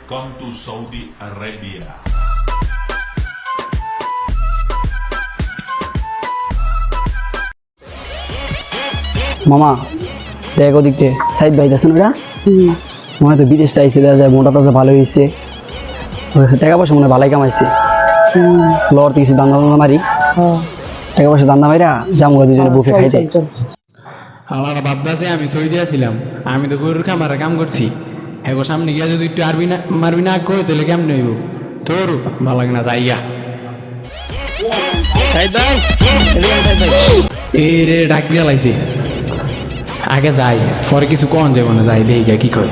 Welcome to Saudi Arabia. মামা দেখ ওদিকে সাইদ ভাই দেখছেন ওরা মনে হয় তো বিদেশ আইসে দেখা যায় মোটা তাজা ভালো হয়েছে টাকা পয়সা মনে হয় ভালোই কামাইছে লড়তে কিছু দান্দা দান্দা মারি টাকা পয়সা দান্দা মাইরা জামুয়া দুজনে বুফে খাইতে আমার ভাবতেছে আমি ছড়ি দিয়েছিলাম আমি তো গরুর খামারে কাম করছি এখন সামনে গিয়া যদি একটু আরবি না মারবি না কই তাহলে কেমন হইব তোর ভালো লাগে না যাইয়া এই রে ডাক দিয়া লাইছে আগে যাই পরে কিছু কন যাবো না যাই দেখি কি কয়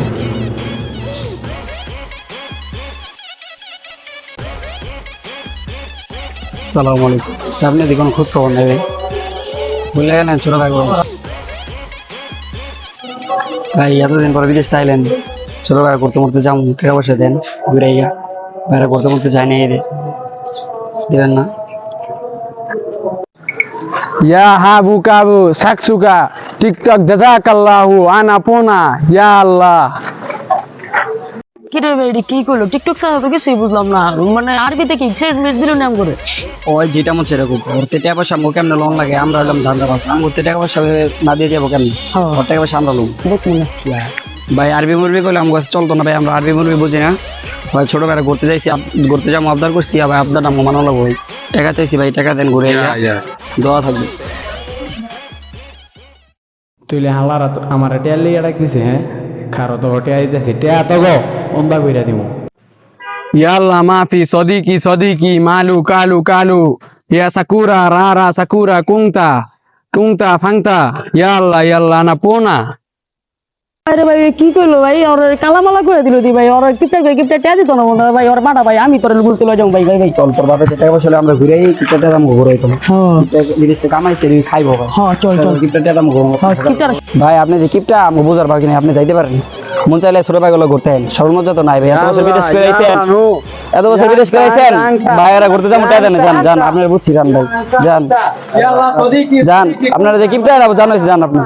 আসসালামু আলাইকুম আপনি এদিকে কোনো খোঁজ খবর নেই বললে না ছোট ভাই ভাই এতদিন পরে বিদেশ তাইলেন ছোট ভাই করতে মরতে যাম টাকা পয়সা দেন ঘুরে গিয়া বাইরে করতে মরতে যায় না এদের দেবেন না Ya habu kabu saksuka TikTok jazakallahu ana pona ya Allah. কি রে ভাই কি করলো টিকটক ছাড়া তো কিছুই বুঝলাম না মানে আরবিতে কি ছেড়ে দিল নাম করে ওই যেটা মন সেরকম ঘুরতে টাকা পয়সা আমগো কেমন লোন লাগে আমরা হলাম ধান্দা বাস ঘুরতে টাকা পয়সা না দিয়ে যাবো কেমন ওর টাকা পয়সা আমরা লোন দেখুন না ভাই আরবি মুরবি করলে আমার কাছে চলতো না ভাই আমরা আরবি মুরবি বুঝি না ভাই ছোট বেড়া ঘুরতে যাইছি ঘুরতে যাবো আবদার করছি ভাই আবদারটা মানো লাগবো ভাই টাকা চাইছি ভাই টাকা দেন ঘুরে দোয়া থাকবে তুইলে হালারা তো আমার টেয়ার লিয়ে ডাকতেছে হ্যাঁ খারো তো টেয়া দিতেছে টেয়া তো গো অন্দা কইরা দিব Ya Allah mafi sodiki malu kalu ya sakura rara sakura kungta fangta ya Allah ana pona. আরে ভাই কি করলো ভাই ওর কালামালা করে দিল দি ভাই ওর কিপটা টেয়া দিত না মনে হয় ভাই ওর মাটা ভাই আমি তোর বলতে যাও ভাই ভাই ভাই চল তোর বাপের টাকা পয়সা হলে আমরা ঘুরে কিপটা দাম ঘুরে তো বিদেশ থেকে কামাইছে খাইবো ভাই হ্যাঁ চল চল কিপটা দাম কিপটার ভাই আপনি যে কিপটা আমাকে বোঝার বাকি আপনি যাইতে পারেন মন চাইলে ছোট ভাইগুলো ঘুরতে হেন সর্বমত তো নাই ভাই এত বছর বিদেশ করে আইছেন এত বছর বিদেশ করে আইছেন ভাইয়েরা ঘুরতে যাবো টাকা দেন যান আপনারা বুঝছি যান ভাই যান যান আপনারা যে কিপটা জানাইছি যান আপনি